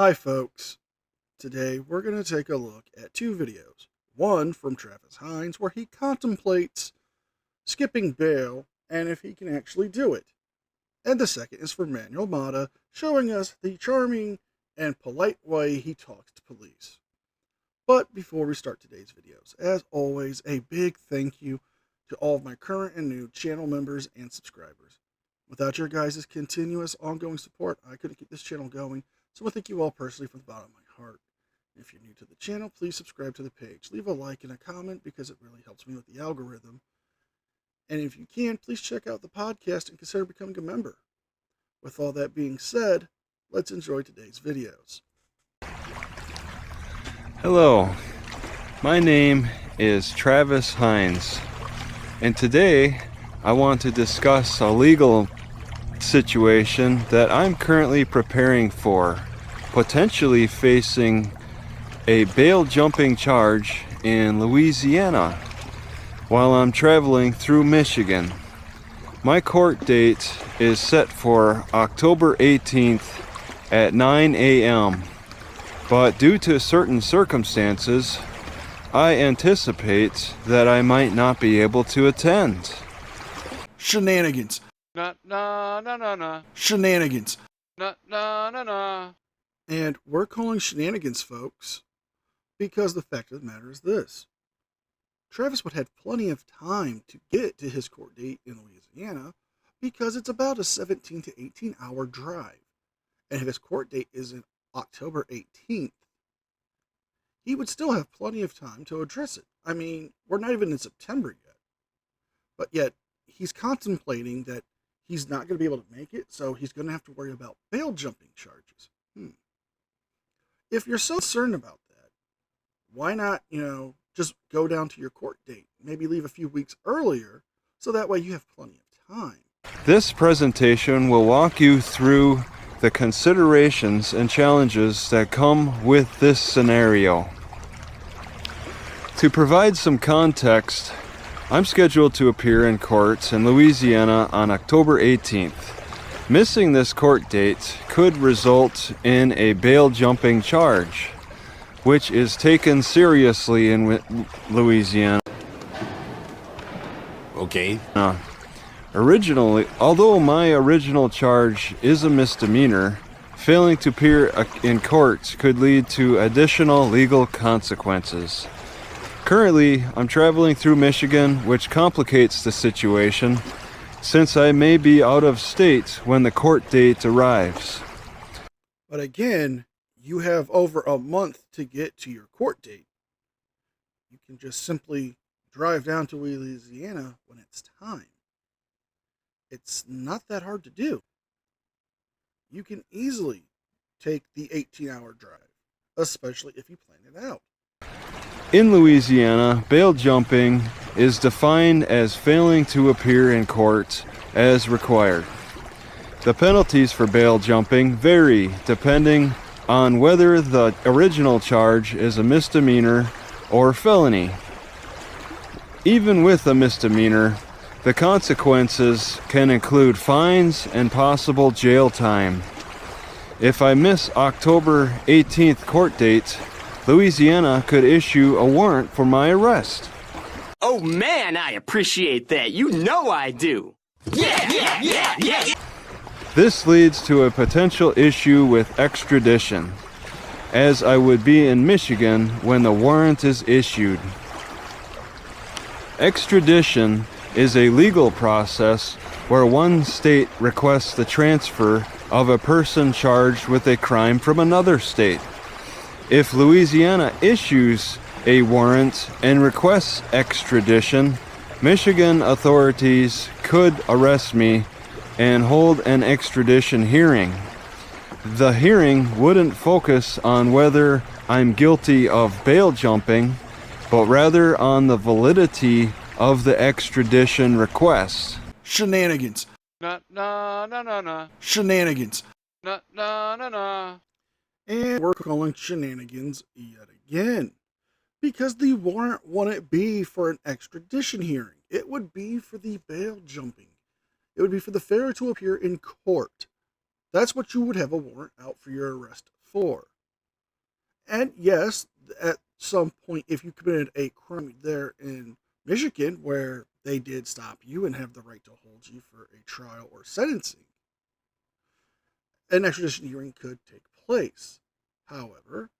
Hi folks, today we're going to take a look at two videos. One from Travis Hines where he contemplates skipping bail and if he can actually do it. And the second is from Manuel Mata showing us the charming and polite way he talks to police. But before we start today's videos, as always, a big thank you to all of my current and new channel members and subscribers. Without your guys' continuous ongoing support, I couldn't keep this channel going. So I thank you all personally from the bottom of my heart. If you're new to the channel, please subscribe to the page. Leave a like and a comment because it really helps me with the algorithm. And if you can, please check out the podcast and consider becoming a member. With all that being said, let's enjoy today's videos. Hello, my name is Travis Hines, and today I want to discuss a legal situation that I'm currently preparing for, potentially facing a bail jumping charge in Louisiana while I'm traveling through Michigan. My court date is set for October 18th at 9 a.m. But due to certain circumstances, I anticipate that I might not be able to attend. Shenanigans. Na. Shenanigans. Na. And we're calling shenanigans, folks, because the fact of the matter is this. Travis would have plenty of time to get to his court date in Louisiana because it's about a 17 to 18 hour drive. And if his court date is in October 18th, he would still have plenty of time to address it. I mean, we're not even in September yet. But yet, he's contemplating that he's not going to be able to make it, so he's going to have to worry about bail jumping charges. If you're so concerned about that, why not, just go down to your court date? Maybe leave a few weeks earlier, so that way you have plenty of time. This presentation will walk you through the considerations and challenges that come with this scenario. To provide some context, I'm scheduled to appear in court in Louisiana on October 18th. Missing this court date could result in a bail jumping charge, which is taken seriously in Louisiana. Okay. Although my original charge is a misdemeanor, failing to appear in court could lead to additional legal consequences. Currently, I'm traveling through Michigan, which complicates the situation, since I may be out of state when the court date arrives. But again, you have over a month to get to your court date. You can just simply drive down to Louisiana when it's time. It's not that hard to do. You can easily take the 18-hour drive, especially if you plan it out. In Louisiana, bail jumping is defined as failing to appear in court as required. The penalties for bail jumping vary depending on whether the original charge is a misdemeanor or felony. Even with a misdemeanor, the consequences can include fines and possible jail time. If I miss October 18th court date, Louisiana could issue a warrant for my arrest. Oh man, I appreciate that. You know I do. Yeah. This leads to a potential issue with extradition, as I would be in Michigan when the warrant is issued. Extradition is a legal process where one state requests the transfer of a person charged with a crime from another state. If Louisiana issues a warrant and requests extradition, Michigan authorities could arrest me and hold an extradition hearing. The hearing wouldn't focus on whether I'm guilty of bail jumping, but rather on the validity of the extradition request. Shenanigans. Na. Shenanigans. Na. And we're calling shenanigans yet again. Because the warrant wouldn't be for an extradition hearing. It would be for the bail jumping. It would be for the failure to appear in court. That's what you would have a warrant out for your arrest for. And yes, at some point, if you committed a crime there in Michigan where they did stop you and have the right to hold you for a trial or sentencing, an extradition hearing could take place. However,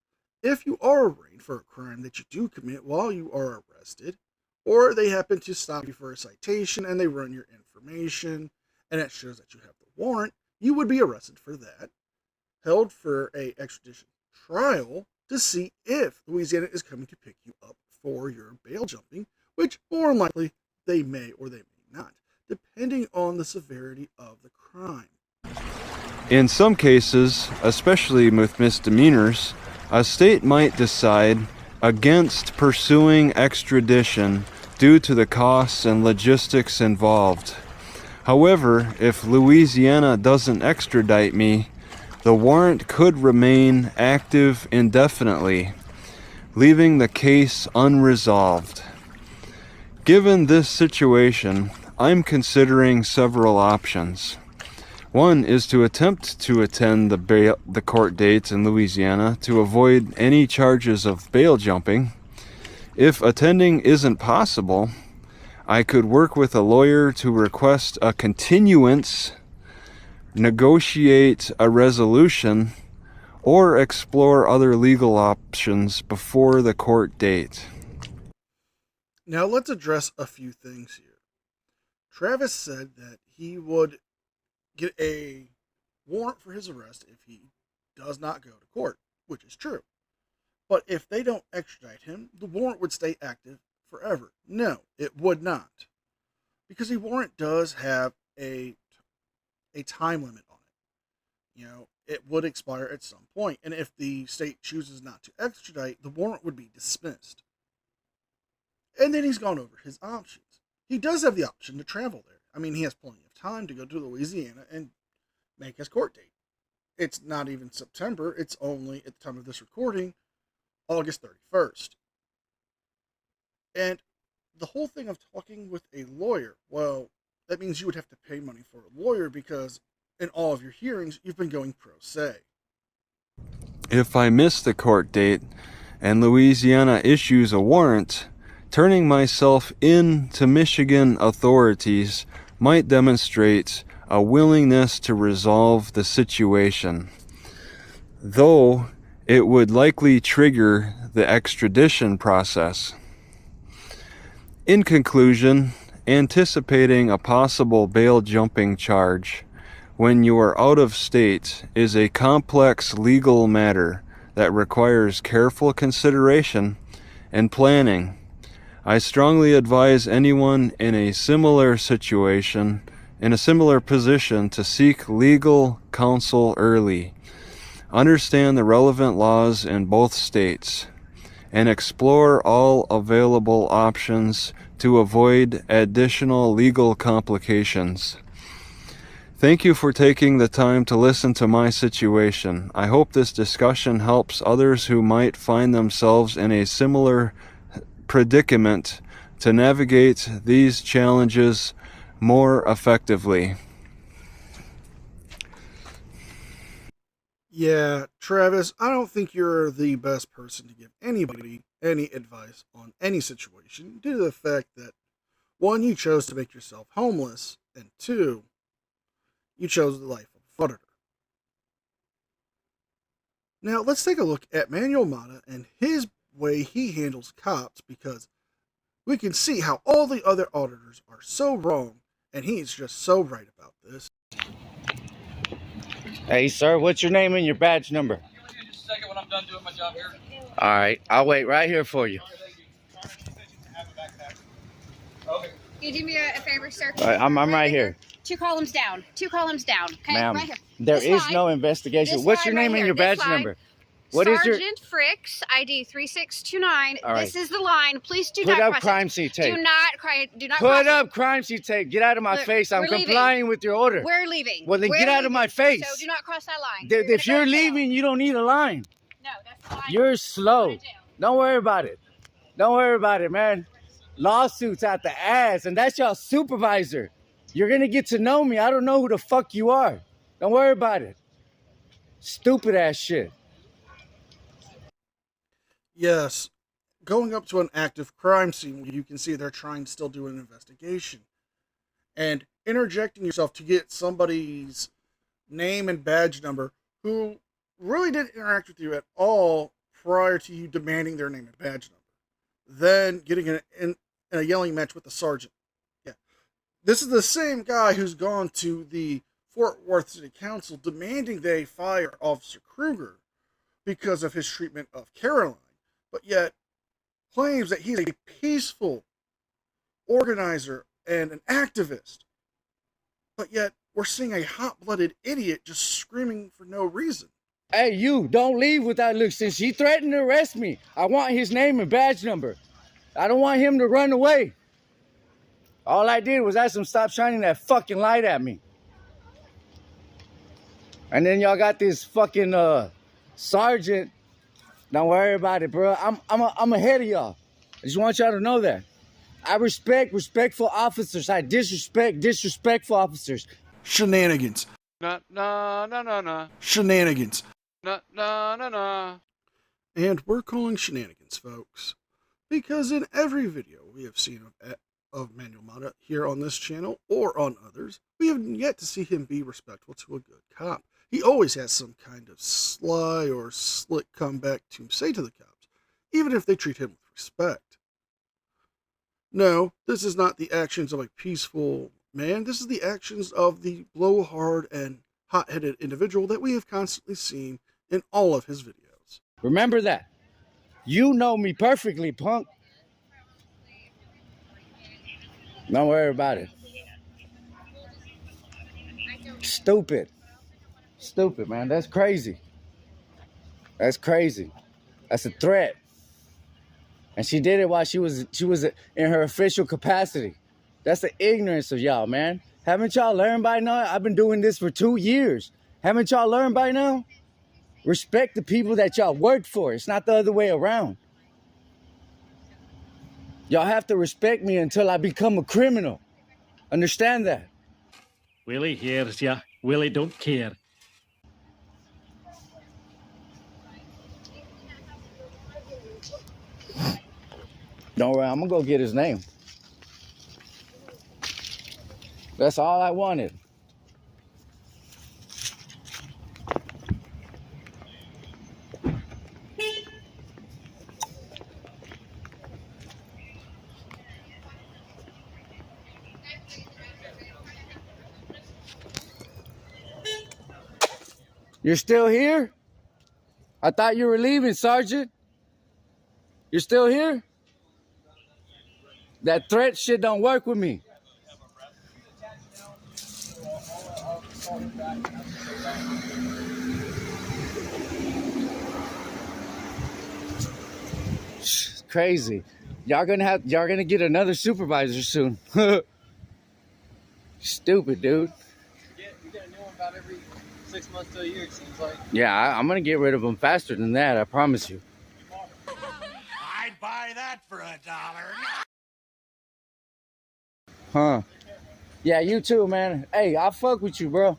if you are arraigned for a crime that you do commit while you are arrested, or they happen to stop you for a citation and they run your information and it shows that you have the warrant, you would be arrested for that, held for a extradition trial to see if Louisiana is coming to pick you up for your bail jumping, which more than likely they may or they may not, depending on the severity of the crime. In some cases, especially with misdemeanors, a state might decide against pursuing extradition due to the costs and logistics involved. However, if Louisiana doesn't extradite me, the warrant could remain active indefinitely, leaving the case unresolved. Given this situation, I'm considering several options. One is to attempt to attend the court dates in Louisiana to avoid any charges of bail jumping. If attending isn't possible, I could work with a lawyer to request a continuance, negotiate a resolution, or explore other legal options before the court date. Now let's address a few things here. Travis said that he would get a warrant for his arrest if he does not go to court, which is true. But if they don't extradite him, the warrant would stay active forever. No, it would not. Because a warrant does have a time limit on it. You know, it would expire at some point. And if the state chooses not to extradite, the warrant would be dismissed. And then he's gone over his options. He does have the option to travel there. I mean, he has plenty of time to go to Louisiana and make his court date. It's not even September. It's only, at the time of this recording, August 31st. And the whole thing of talking with a lawyer, well, that means you would have to pay money for a lawyer because in all of your hearings, you've been going pro se. If I miss the court date and Louisiana issues a warrant, turning myself in to Michigan authorities might demonstrate a willingness to resolve the situation, though it would likely trigger the extradition process. In conclusion, anticipating a possible bail jumping charge when you are out of state is a complex legal matter that requires careful consideration and planning. I strongly advise anyone in a similar situation, in a similar position, to seek legal counsel early, understand the relevant laws in both states, and explore all available options to avoid additional legal complications. Thank you for taking the time to listen to my situation. I hope this discussion helps others who might find themselves in a similar predicament to navigate these challenges more effectively. Yeah, Travis, I don't think you're the best person to give anybody any advice on any situation due to the fact that, one, you chose to make yourself homeless, and two, you chose the life of a Frauditor. Now, let's take a look at Manuel Mata and his way he handles cops, because we can see how all the other auditors are so wrong and he's just so right about this. Hey, sir, what's your name and your badge number? Give me just a second when I'm done doing my job here. All right, I'll wait right here for you. Okay. Can you do me a favor, sir? All right, I'm right here. 2 columns down. 2 columns down. Okay, Ma'am, right here. there This is line. no investigation. This What's line your name right and here. your This badge line. number? What is your... Sergeant Fricks, ID 3629. All right. This is the line. Please do Put not up cross crime it. scene tape. Do not cry. Do not Put cross up crime scene tape. Get out of my Look, face. I'm we're leaving. complying with your order. it. We're leaving. Well, then We're get out of leaving. my face. So do not cross that line. If you're gonna go to jail. leaving, you don't need a line. No, that's the line. You're slow. Go to jail. Don't worry about it. Don't worry about it, man. Lawsuits out the ass, and that's your supervisor. You're going to get to know me. I don't know who the fuck you are. Don't worry about it. Stupid ass shit. Yes, going up to an active crime scene where you can see they're trying to still do an investigation and interjecting yourself to get somebody's name and badge number who really didn't interact with you at all prior to you demanding their name and badge number. Then getting in a yelling match with the sergeant. Yeah. This is the same guy who's gone to the Fort Worth City Council demanding they fire Officer Kruger because of his treatment of Caroline, but yet claims that he's a peaceful organizer and an activist. But yet we're seeing a hot-blooded idiot just screaming for no reason. Hey, you, don't leave without look. Since he threatened to arrest me, I want his name and badge number. I don't want him to run away. All I did was ask him to stop shining that fucking light at me. And then y'all got this fucking sergeant. Don't worry about it, bro. I'm ahead of y'all. I just want y'all to know that. I respect respectful officers. I disrespect disrespectful officers. Shenanigans. Nah, nah, nah, nah, nah. Shenanigans. Nah, nah, nah, nah. And we're calling shenanigans, folks, because in every video we have seen of Manuel Mata here on this channel or on others, we have yet to see him be respectful to a good cop. He always has some kind of sly or slick comeback to say to the cops, even if they treat him with respect. No, this is not the actions of a peaceful man. This is the actions of the blowhard and hot-headed individual that we have constantly seen in all of his videos. Remember that. You know me perfectly, punk. Don't worry about it. Stupid. Stupid, man. That's crazy. That's crazy. That's a threat. And she did it while she was in her official capacity. That's the ignorance of y'all, man. Haven't y'all learned by now? I've been doing this for 2 years. Haven't y'all learned by now? Respect the people that y'all work for. It's not the other way around. Y'all have to respect me until I become a criminal. Understand that? Willie hears ya. Willie don't care. Don't worry, I'm gonna go get his name. That's all I wanted. You're still here? I thought you were leaving, Sergeant. You're still here? That threat shit don't work with me. It's crazy. Y'all gonna get another supervisor soon. Stupid, dude. You get a new one about every 6 months to a year, it seems like. Yeah, I'm gonna get rid of them faster than that, I promise you. I'd buy that for $1. Huh. Yeah, you too, man. Hey, I fuck with you, bro.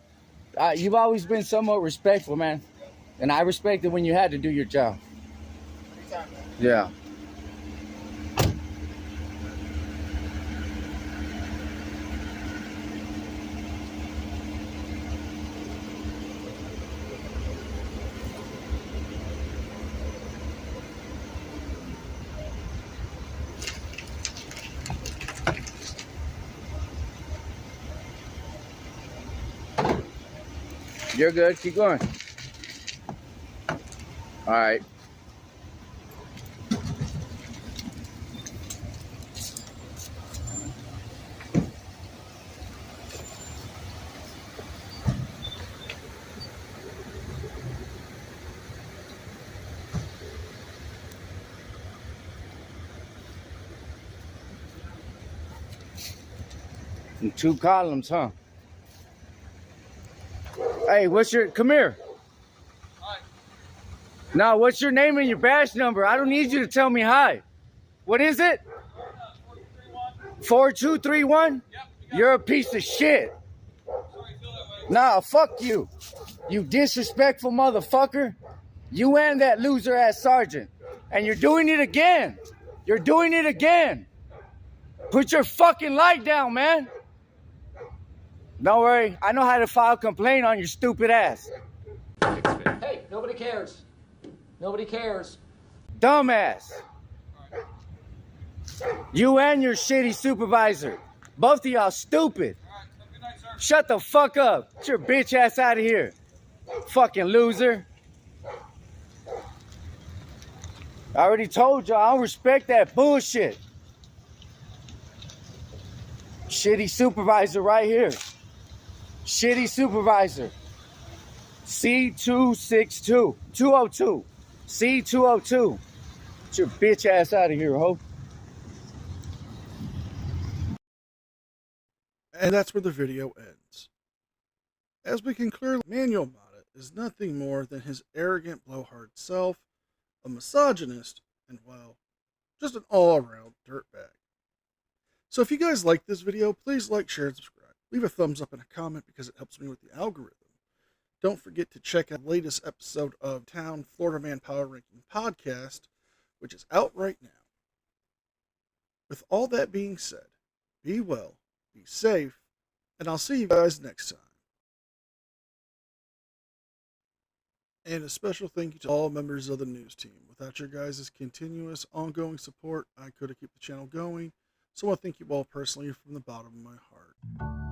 You've always been somewhat respectful, man. And I respected when you had to do your job. Yeah. You're good. Keep going. All right. In 2 columns, huh? Hey, come here. Hi. Now, what's your name and your badge number? I don't need you to tell me hi. What is it? 4231? Yep. You're a piece of shit. Sorry, feel that way. Nah, fuck you. You disrespectful motherfucker. You and that loser ass sergeant. And you're doing it again. You're doing it again. Put your fucking light down, man. Don't worry. I know how to file a complaint on your stupid ass. Hey, nobody cares. Nobody cares. Dumbass. You and your shitty supervisor. Both of y'all stupid. Shut the fuck up. Get your bitch ass out of here. Fucking loser. I already told y'all I don't respect that bullshit. Shitty supervisor right here. Shitty supervisor. C262. 202. C202. Get your bitch ass out of here, ho. And that's where the video ends. As we can clearly, Manuel Mata is nothing more than his arrogant, blowhard self, a misogynist, and, well, just an all-around dirtbag. So if you guys like this video, please like, share, and subscribe. Leave a thumbs up and a comment because it helps me with the algorithm. Don't forget to check out the latest episode of Town Florida Man Power Ranking Podcast, which is out right now. With all that being said, be well, be safe, and I'll see you guys next time. And a special thank you to all members of the news team. Without your guys' continuous, ongoing support, I couldn't keep the channel going. So I want to thank you all personally from the bottom of my heart.